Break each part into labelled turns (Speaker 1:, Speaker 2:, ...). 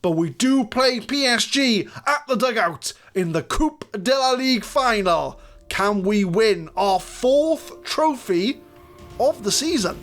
Speaker 1: but we do play PSG at the dugout in the Coupe de la Ligue Final. Can we win our 4th trophy of the season?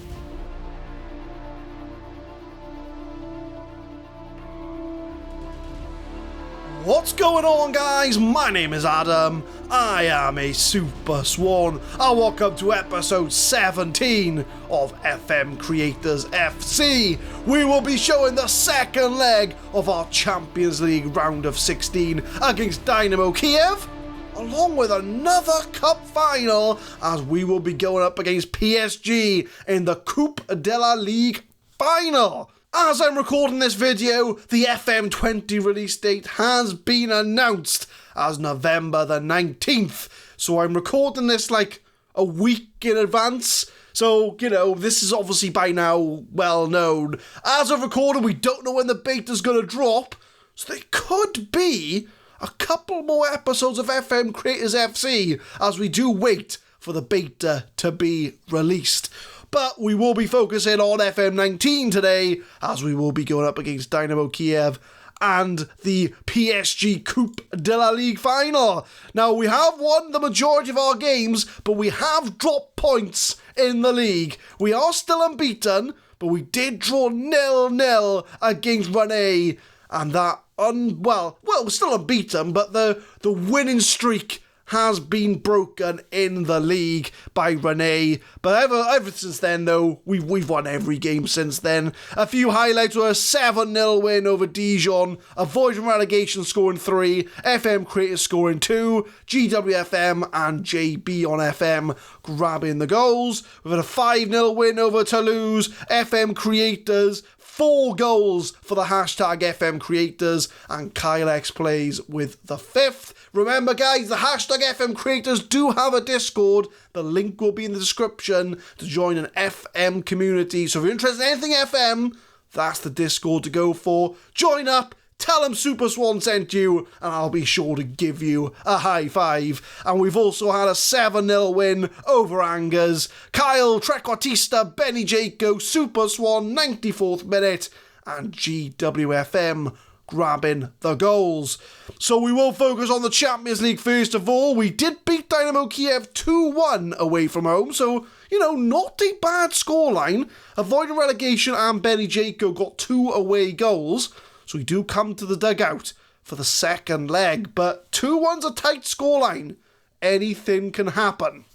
Speaker 1: What's going on, guys? My name is Adam. I am a SuperSwan, and welcome to episode 17 of FM Creators FC. We will be showing the second leg of our Champions League round of 16 against Dynamo Kiev, along with another cup final, as we will be going up against PSG in the Coupe de la Ligue Final. As I'm recording this video, the FM20 release date has been announced as November the 19th. So I'm recording this like a week in advance. So, this is obviously by now well known. As of recording, we don't know when the beta's going to drop. So there could be a couple more episodes of FM Creators FC as we do wait for the beta to be released. But we will be focusing on FM19 today, as we will be going up against Dynamo Kiev and the PSG Coupe de la Ligue Final. Now, we have won the majority of our games, but we have dropped points in the league. We are still unbeaten, but we did draw 0-0 against Rennes, and that, we're still unbeaten, but the winning streak has been broken in the league by Rennes. But ever since then, though, we've won every game since then. A few highlights were a 7-0 win over Dijon, avoiding relegation scoring 3, FM Creators scoring 2, GWFM and JB on FM grabbing the goals. We've had a 5-0 win over Toulouse, FM Creators 4 goals for the hashtag FM Creators, and Kylex Plays with the 5th. Remember, guys, the hashtag FM Creators do have a Discord. The link will be in the description to join an FM community. So if you're interested in anything FM, that's the Discord to go for. Join up, tell them SuperSwan sent you, and I'll be sure to give you a high five. And we've also had a 7-0 win over Angers. Kyle, Trequartista, Benny Jaco, SuperSwan, 94th minute, and GWFM grabbing the goals. So we will focus on the Champions League first of all. We did beat Dynamo Kiev 2-1 away from home, so, not a bad scoreline. Avoiding relegation, and Benny Jaco got 2 away goals. So we do come to the dugout for the second leg, but 2-1's a tight scoreline. Anything can happen.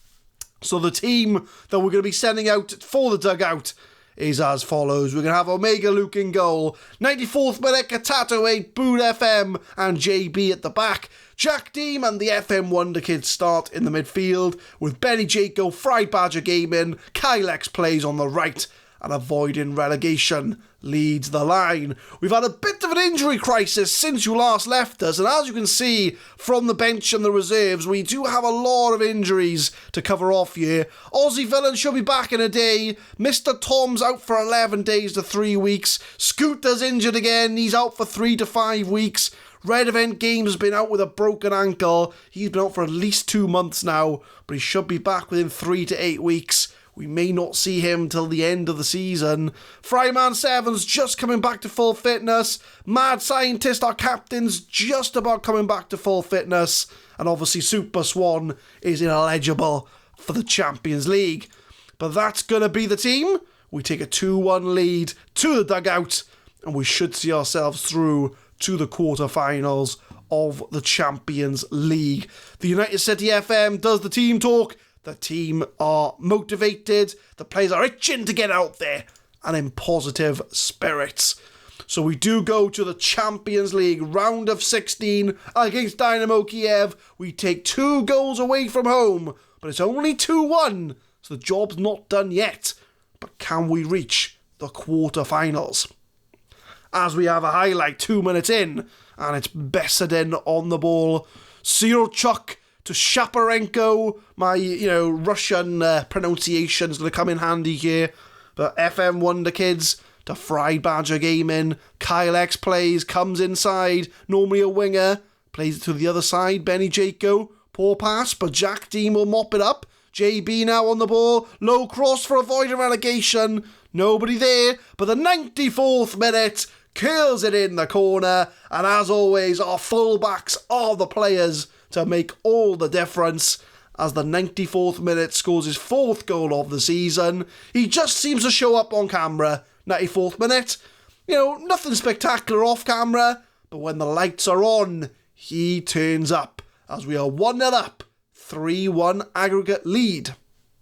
Speaker 1: So the team that we're going to be sending out for the dugout is as follows. We're going to have Omega Luke in goal, 94th minute, Katato 8, Boot FM and JB at the back. Jack Deem and the FM Wonder Kids start in the midfield, with Benny Jaco, Friedbadger Gaming, Kylex Plays on the right, and avoiding relegation leads the line. We've had a bit of an injury crisis since you last left us, and as you can see from the bench and the reserves, we do have a lot of injuries to cover off here. Aussie Villain should be back in a day. Mr. Tom's out for 11 days to 3 weeks. Scooter's injured again. He's out for 3 to 5 weeks. Red Event Games has been out with a broken ankle. He's been out for at least 2 months now, but he should be back within 3 to 8 weeks. We may not see him till the end of the season. Fryman7's just coming back to full fitness. tHeMAdSCienTiSt, our captain's just about coming back to full fitness. And obviously SuperSwan is ineligible for the Champions League. But that's going to be the team. We take a 2-1 lead to the dugout, and we should see ourselves through to the quarterfinals of the Champions League. The TheUnitedCityFM does the team talk. The team are motivated, the players are itching to get out there, and in positive spirits. So we do go to the Champions League round of 16 against Dynamo Kiev. We take 2 goals away from home, but it's only 2-1, so the job's not done yet. But can we reach the quarterfinals? As we have a highlight 2 minutes in, and it's Besedin on the ball. Sirchuk to Shaparenko. My, Russian pronunciation is going to come in handy here. But FM Wonder Kids to Friedbadger Gaming. Kylex Plays, comes inside, normally a winger. Plays it to the other side, Benny Jaco. Poor pass, but Jack Dean will mop it up. JB now on the ball. Low cross for avoiding relegation. Nobody there. But the 94th minute, curls it in the corner, and as always, our fullbacks are the players to make all the difference. As the 94th minute scores his 4th goal of the season. He just seems to show up on camera, 94th minute. Nothing spectacular off camera, but when the lights are on, he turns up, as we are 1-0 up, 3-1 aggregate lead.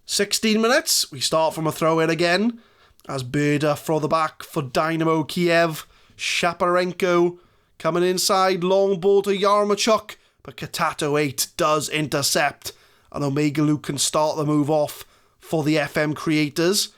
Speaker 1: 16 minutes, we start from a throw-in again, as Berda throw the back for Dynamo Kiev. Shaparenko coming inside, long ball to Yaremchuk, but tHeMAdSCienTiSt does intercept, and Omega Luke can start the move off for the FM creators.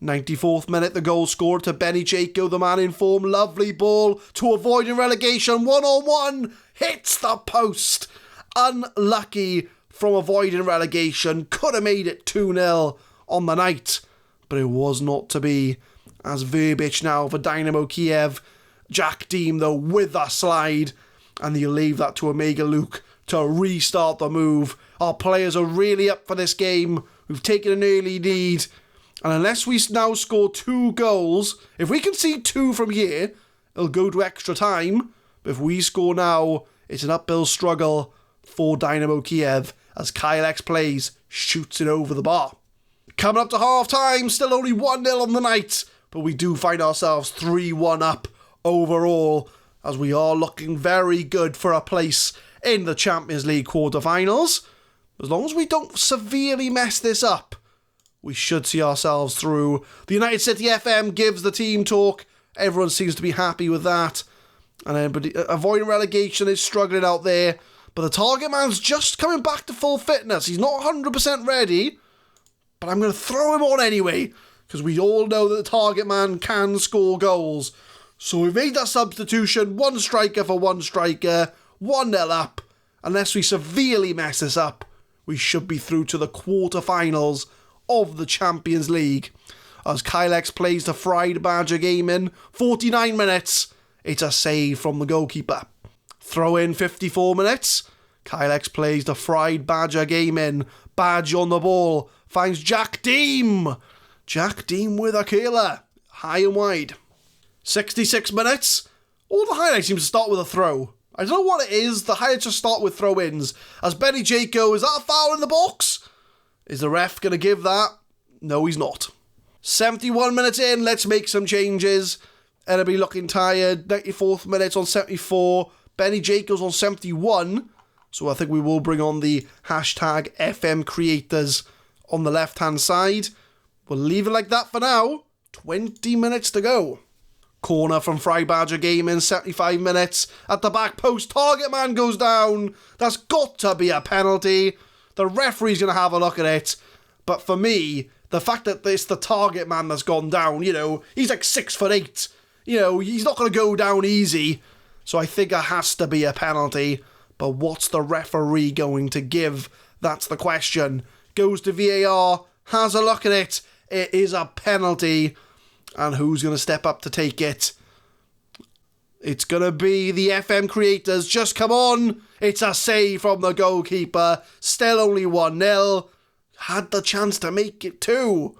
Speaker 1: 94th minute, the goal scored to Benny Jaco, the man in form. Lovely ball to avoiding relegation. 1-on-1, hits the post. Unlucky from avoiding relegation. Could have made it 2-0 on the night, but it was not to be. As Verbic now for Dynamo Kiev. Jack Deem, though, with a slide, and he'll leave that to Omega Luke to restart the move. Our players are really up for this game. We've taken an early lead, and unless we now score 2 goals, if we can see 2 from here, it'll go to extra time. But if we score now, it's an uphill struggle for Dynamo Kiev as Kylex Plays shoots it over the bar. Coming up to half time, still only 1-0 on the night, but we do find ourselves 3-1 up overall, as we are looking very good for a place in the Champions League quarterfinals. As long as we don't severely mess this up, we should see ourselves through. The TheUnitedCityFM gives the team talk. Everyone seems to be happy with that. And everybody avoiding relegation is struggling out there. But the target man's just coming back to full fitness. He's not 100% ready, but I'm going to throw him on anyway, because we all know that the target man can score goals. So we've made that substitution. 1 striker for 1 striker. 1-0 up. Unless we severely mess this up, we should be through to the quarterfinals of the Champions League. As Kylex plays to Friedbadger Gaming, 49 minutes, it's a save from the goalkeeper. Throw in 54 minutes, Kylex plays to Friedbadger Gaming, Badge on the ball, finds Jack Deem. Jack Deem with a killer, high and wide. 66 minutes, all the highlights seem to start with a throw. I don't know what it is, the highlights just start with throw-ins. As Benny Jaco, is that a foul in the box? Is the ref going to give that? No, he's not. 71 minutes in, let's make some changes. Everybody looking tired. 94th minute on 74. Benny Jaco's on 71. So I think we will bring on the hashtag FM creators on the left-hand side. We'll leave it like that for now. 20 minutes to go. Corner from Friedbadger Gaming, 75 minutes. At the back post, target man goes down. That's got to be a penalty. The referee's going to have a look at it. But for me, the fact that it's the target man that's gone down, he's like 6'8". He's not going to go down easy. So I think it has to be a penalty. But what's the referee going to give? That's the question. Goes to VAR, has a look at it. It is a penalty. And who's going to step up to take it? It's going to be the FM creators. Just come on. It's a save from the goalkeeper. Still only 1-0. Had the chance to make it 2.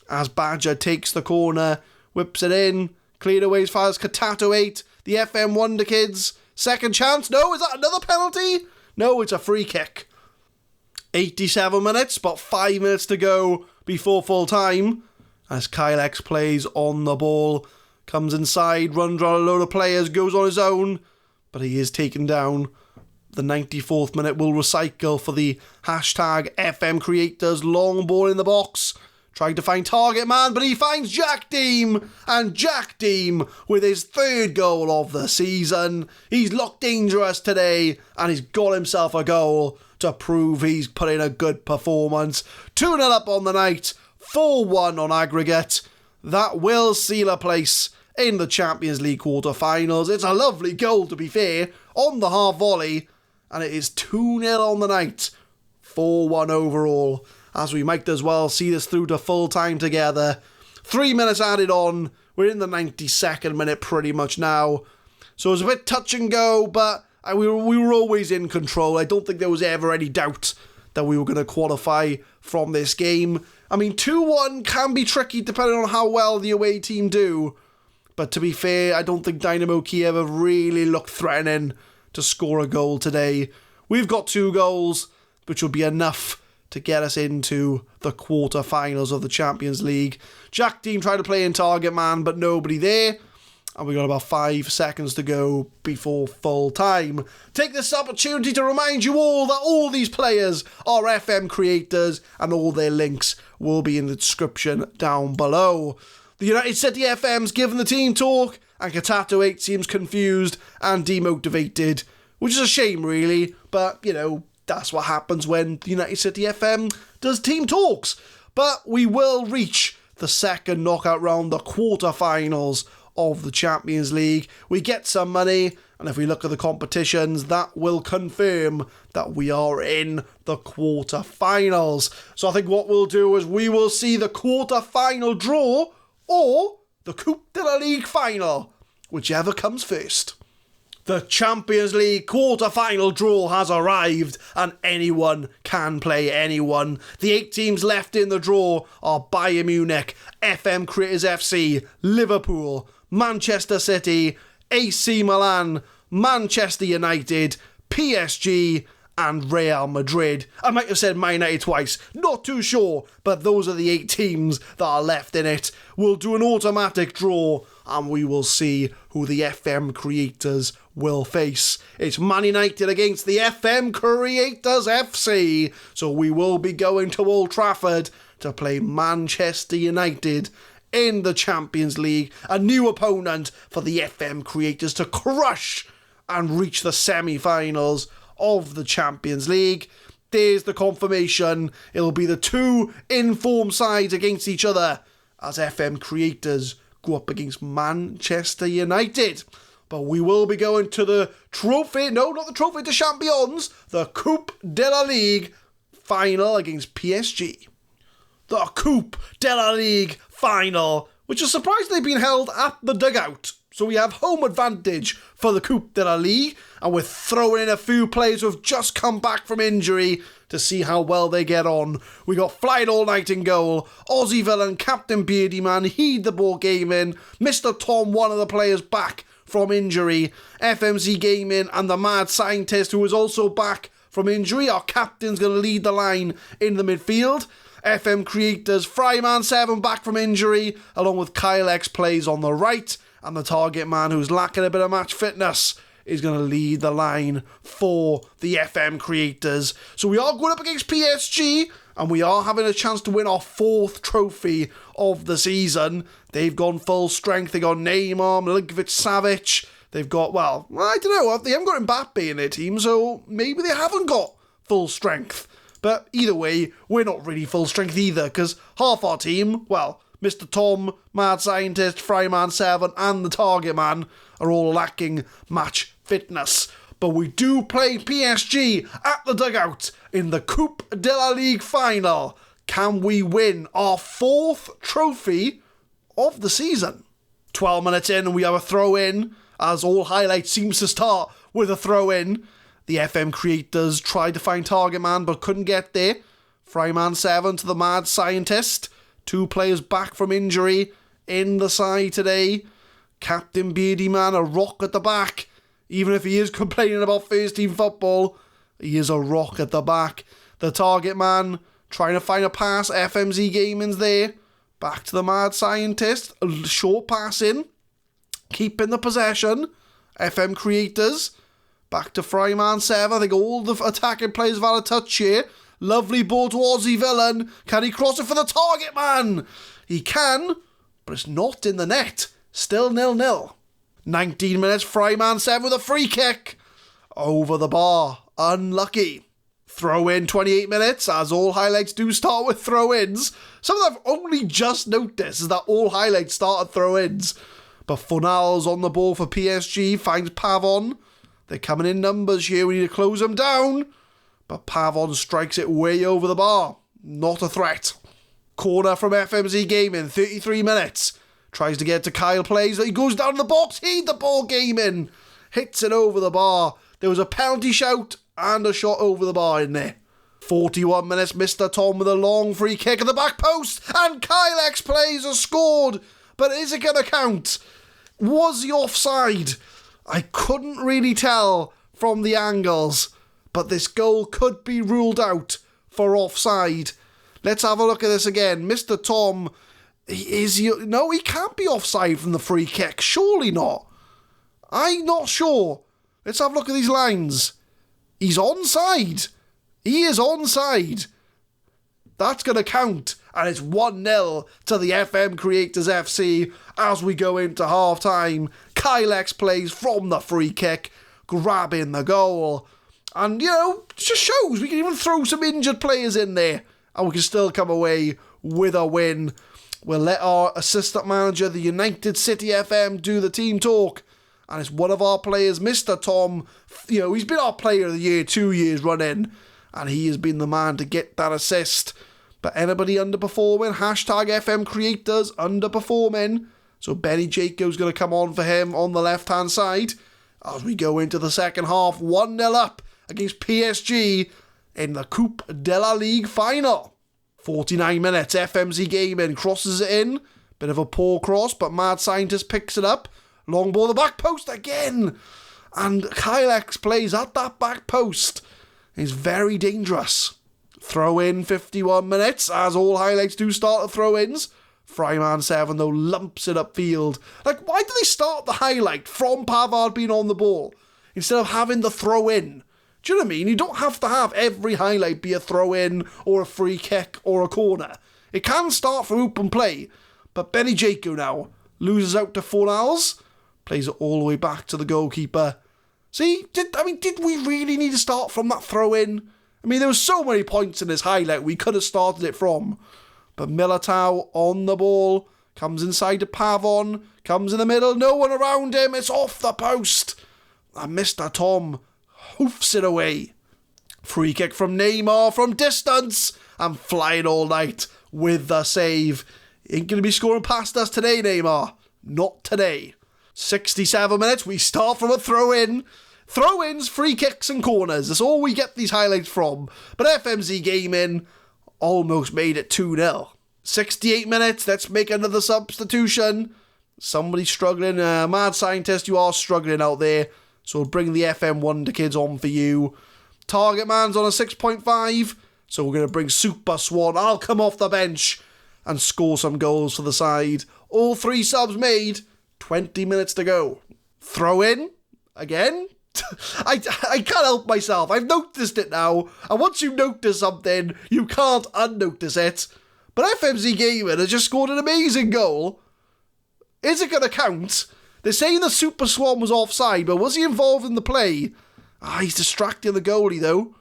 Speaker 1: As Badger takes the corner, whips it in. Cleared away as far as tHeMAdSCienTiSt. The FM Wonder Kids. Second chance. No, is that another penalty? No, it's a free kick. 87 minutes, but 5 minutes to go before full time. As Kylex plays on the ball, comes inside, runs around a load of players, goes on his own, but he is taken down. The 94th minute will recycle for the hashtag FM creators. Long ball in the box, trying to find target man, but he finds Jack Deem, and Jack Deem with his 3rd goal of the season. He's looked dangerous today, and he's got himself a goal to prove he's put in a good performance. 2-0 up on the night. 4-1 on aggregate. That will seal a place in the Champions League quarterfinals. It's a lovely goal, to be fair, on the half volley, and it is 2-0 on the night. 4-1 overall, as we might as well see this through to full time together. 3 minutes added on. We're in the 92nd minute pretty much now. So it was a bit touch and go, but we were always in control. I don't think there was ever any doubt that we were going to qualify from this game. I mean, 2-1 can be tricky depending on how well the away team do. But to be fair, I don't think Dynamo Kiev have really looked threatening to score a goal today. We've got 2 goals, which will be enough to get us into the quarter-finals of the Champions League. Jack team tried to play in target man, but nobody there. And we got about 5 seconds to go before full time. Take this opportunity to remind you all that all these players are FM creators and all their links will be in the description down below. The United City FM's given the team talk and Katato 8 seems confused and demotivated, which is a shame really, but you know, that's what happens when the United City FM does team talks. But we will reach the second knockout round, the quarter-finals of the Champions League. We get some money, and if we look at the competitions, that will confirm that we are in the quarter-finals. So I think what we'll do is we will see the quarter-final draw or the Coupe de la Ligue final, whichever comes first. The Champions League quarter-final draw has arrived and anyone can play anyone. The 8 teams left in the draw are Bayern Munich, FM Creators FC, Liverpool, Manchester City, AC Milan, Manchester United, PSG and Real Madrid. I might have said Man United twice, not too sure, but those are the 8 teams that are left in it. We'll do an automatic draw and we will see who the FM creators will face. It's Man United against the FM Creators FC, so we will be going to Old Trafford to play Manchester United in the Champions League, a new opponent for the FM creators to crush and reach the semi-finals of the Champions League. There's the confirmation. It'll be the 2 informed sides against each other as FM creators go up against Manchester United. But we will be going to the trophy, no, not the Trophy de Champions, the Coupe de la Ligue final against PSG. The Coupe de la Ligue final, which has surprisingly been held at the dugout. So we have home advantage for the Coupe de la Ligue, and we're throwing in a few players who have just come back from injury to see how well they get on. We got FlyingAllNight in goal, Aussie Villain, CptBeardyManFM, Heid the Baw Gaming, Mr. Tom, one of the players back from injury, FMZ Gaming and tHeMAdSCienTiSt, who is also back from injury. Our captain's going to lead the line in the midfield. FM creators, FlyingAllNight back from injury, along with Kylex Plays on the right, and the target man who's lacking a bit of match fitness is going to lead the line for the FM creators. So we are going up against PSG, and we are having a chance to win our 4th trophy of the season. They've gone full strength. They got Neymar, Milinkovic-Savic. They've got, well, I don't know, they haven't got Mbappe in their team, so maybe they haven't got full strength. But either way, we're not really full strength either, because half our team, well, Mr. Tom, MAdScientist, FryMan7 and the Target Man are all lacking match fitness. But we do play PSG at the dugout in the Coupe de la Ligue final. Can we win our 4th trophy of the season? 12 minutes in and we have a throw-in, as all highlights seems to start with a throw-in. The FM creators tried to find Target Man but couldn't get there. FryMan7 to the MAdScientist. 2 players back from injury in the side today. Captain Beardy Man, a rock at the back. Even if he is complaining about first team football, he is a rock at the back. The Target Man trying to find a pass. FMZ Gaming's there. Back to the MAdScientist. A short pass in. Keeping the possession. FM creators. Back to FryMan7. I think all the attacking players have had a touch here. Lovely ball to Aussie Villain. Can he cross it for the Target Man? He can, but it's not in the net. Still 0-0. 19 minutes, FryMan7 with a free kick. Over the bar. Unlucky. Throw in 28 minutes, as all highlights do start with throw-ins. Something I've only just noticed is that all highlights start at throw-ins. But Funal's on the ball for PSG, finds Pavon. They're coming in numbers here, we need to close them down. But Pavon strikes it way over the bar. Not a threat. Corner from FMZ Gaming, 33 minutes. Tries to get to Kylex Plays, he goes down the box, Heid the Baw Gaming. Hits it over the bar. There was a penalty shout and a shot over the bar in there. 41 minutes, Mr. Tom with a long free kick at the back post. And Kylex Plays has scored. But is it going to count? Was he offside? I couldn't really tell from the angles, but this goal could be ruled out for offside. Let's have a look at this again. Mr. Tom, no, he can't be offside from the free kick. Surely not. I'm not sure. Let's have a look at these lines. He's onside. He is onside. That's going to count. And it's 1-0 to the FM Creators FC as we go into half-time. Kylex Plays from the free kick, grabbing the goal. And, it just shows we can even throw some injured players in there and we can still come away with a win. We'll let our assistant manager, TheUnitedCityFM, do the team talk. And it's one of our players, Mr. Tom. He's been our player of the year 2 years running. And he has been the man to get that assist. But anybody underperforming, hashtag FM Creators underperforming. So Benny Jacob's going to come on for him on the left-hand side. As we go into the second half, 1-0 up against PSG in the Coupe de la Ligue Final. 49 minutes, FMZ Gaming crosses it in. Bit of a poor cross, but tHeMAdSCienTiSt picks it up. Long ball the back post again. And Kylex Plays at that back post. He's very dangerous. Throw in 51 minutes, as all highlights do start at throw-ins. FlyingAllNight, though, lumps it upfield. Why do they start the highlight from Pavard being on the ball instead of having the throw-in? Do you know what I mean? You don't have to have every highlight be a throw-in or a free kick or a corner. It can start from open play, but Benny Jaco now loses out to Fornals, plays it all the way back to the goalkeeper. See, did we really need to start from that throw-in? There were so many points in this highlight we could have started it from. But Militao on the ball, comes inside to Pavon, comes in the middle, no one around him, it's off the post. And Mr. Tom hoofs it away. Free kick from Neymar from distance, and FlyingAllNight with the save. Ain't going to be scoring past us today, Neymar. Not today. 67 minutes, we start from a throw-in. Throw-ins, free kicks and corners. That's all we get these highlights from. But FMZ Gaming almost made it 2-0. 68 minutes, let's make another substitution. Somebody's struggling. tHeMAdSCienTiSt, you are struggling out there. So we'll bring the FM Wonder Kids on for you. Target man's on a 6.5. So we're going to bring SuperSwan. I'll come off the bench and score some goals for the side. All 3 subs made. 20 minutes to go. Throw in again. I can't help myself. I've noticed it now. And once you notice something, you can't unnotice it. But FMZ Gaming has just scored an amazing goal. Is it going to count? They're saying the SuperSwan was offside, but was he involved in the play? He's distracting the goalie, though.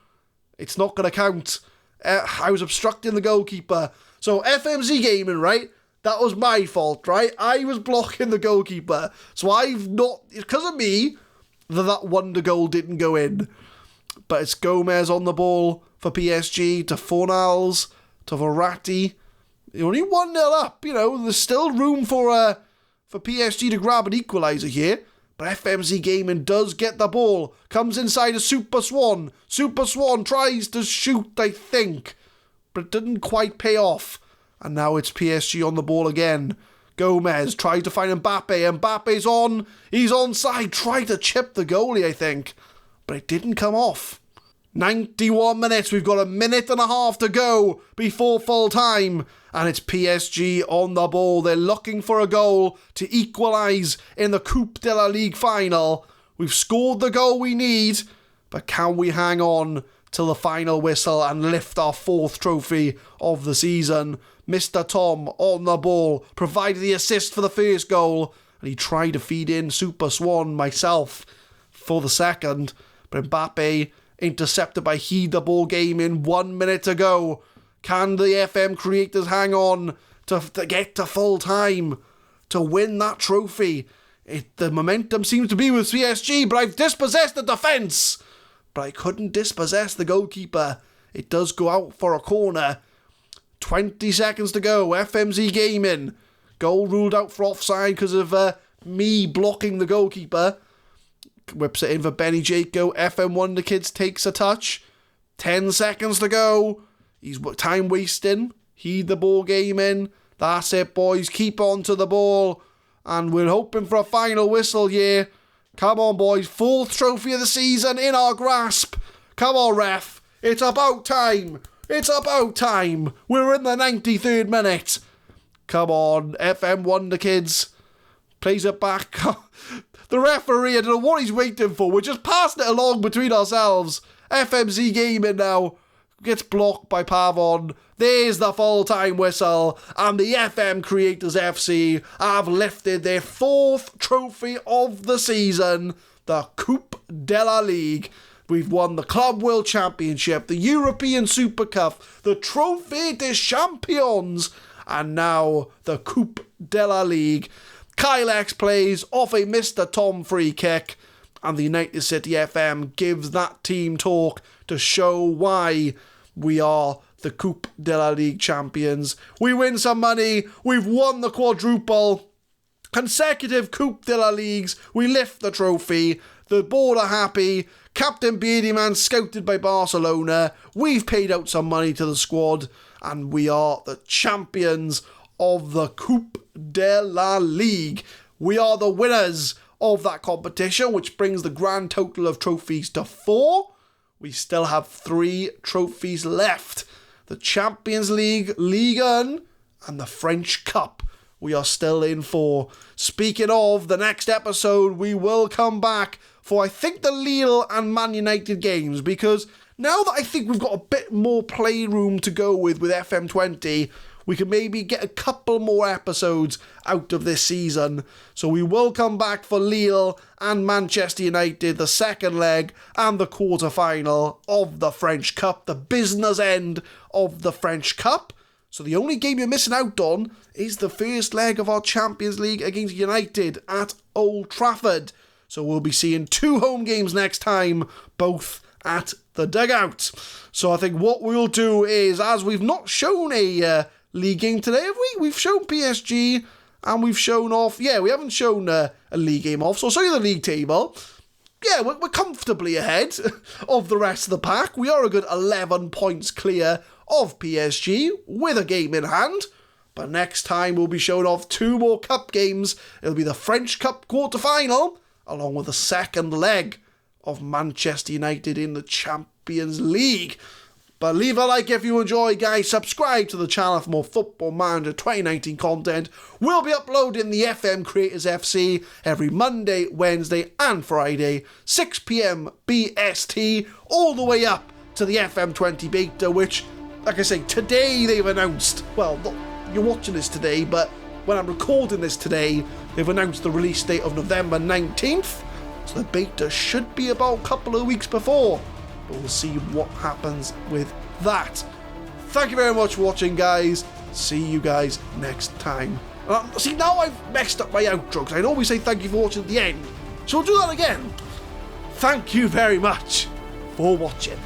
Speaker 1: It's not going to count. I was obstructing the goalkeeper. So FMZ Gaming, right? That was my fault, right? I was blocking the goalkeeper. So I've not... Because of me... that wonder goal didn't go in. But it's Gomez on the ball for PSG to Fornals to Verratti. Only 1-0 up, there's still room for PSG to grab an equaliser here. But FMZ Gaming does get the ball. Comes inside a SuperSwan. SuperSwan tries to shoot, I think. But it didn't quite pay off. And now it's PSG on the ball again. Gomez tries to find Mbappe. Mbappe's on. He's onside. Tried to chip the goalie, I think. But it didn't come off. 91 minutes. We've got a minute and a half to go before full time. And it's PSG on the ball. They're looking for a goal to equalise in the Coupe de la Ligue Final. We've scored the goal we need. But can we hang on till the final whistle and lift our 4th trophy of the season? Mr. Tom on the ball, provided the assist for the first goal, and he tried to feed in SuperSwan, myself, for the second, but Mbappe intercepted by Heid the Baw Gaming. 1 minute to go. Can the FM Creators hang on to get to full time, to win that trophy? The momentum seems to be with PSG, but I've dispossessed the defence. But I couldn't dispossess the goalkeeper. It does go out for a corner. 20 seconds to go. FMZ Gaming. Goal ruled out for offside because of me blocking the goalkeeper. Whips it in for Benny Jaco. FM Wonder Kids takes a touch. 10 seconds to go. He's time wasting. Heid the Baw Gaming. That's it, boys. Keep on to the ball. and we're hoping for a final whistle here. Come on, boys. 4th trophy of the season in our grasp. Come on, ref. It's about time. It's about time. We're in the 93rd minute. Come on, FM Wonder Kids. Plays it back. The referee, I don't know what he's waiting for. We're just passing it along between ourselves. FMZ Gaming now gets blocked by Pavon. There's the full-time whistle, and the FM Creators FC have lifted their 4th trophy of the season, the Coupe de la Ligue. We've won the Club World Championship, the European Super Cup, the Trophée des Champions, and now the Coupe de la Ligue. Kylex Plays off a Mr. Tom free kick, and the United City FM gives that team talk to show why we are the Coupe de la Ligue champions. We win some money. We've won the quadruple. Consecutive Coupe de la Ligues. We lift the trophy. The board are happy. Captain Beardyman scouted by Barcelona. We've paid out some money to the squad. And we are the champions of the Coupe de la Ligue. We are the winners of that competition, which brings the grand total of trophies to 4. We still have 3 trophies left. The Champions League, Ligue 1, and the French Cup we are still in for. Speaking of, the next episode, we will come back for, I think, the Lille and Man United games, because now that I think we've got a bit more playroom to go with FM20, we can maybe get a couple more episodes out of this season. So we will come back for Lille and Manchester United, the second leg and the quarter-final of the French Cup, the business end of the French Cup. So the only game you're missing out on is the first leg of our Champions League against United at Old Trafford. So we'll be seeing 2 home games next time, both at the dugout. So I think what we'll do is, as we've not shown a league game today, have we? We've shown PSG and we've shown off. Yeah, we haven't shown a league game off. So I'll show you the league table. Yeah, we're comfortably ahead of the rest of the pack. We are a good 11 points clear of PSG with a game in hand. But next time we'll be showing off 2 more cup games. It'll be the French Cup quarter-final along with the second leg of Manchester United in the Champions League. But leave a like if you enjoy, guys. Subscribe to the channel for more Football Manager 2019 content. We'll be uploading the FM Creators FC every Monday, Wednesday and Friday, 6 PM BST, all the way up to the FM20 beta, which, like I say, today they've announced, well, you're watching this today, but when I'm recording this today, they've announced the release date of November 19th. So the beta should be about a couple of weeks before. But we'll see what happens with that. Thank you very much for watching, guys. See you guys next time. See, now I've messed up my outro, because I'd always say thank you for watching at the end. So we'll do that again. Thank you very much for watching.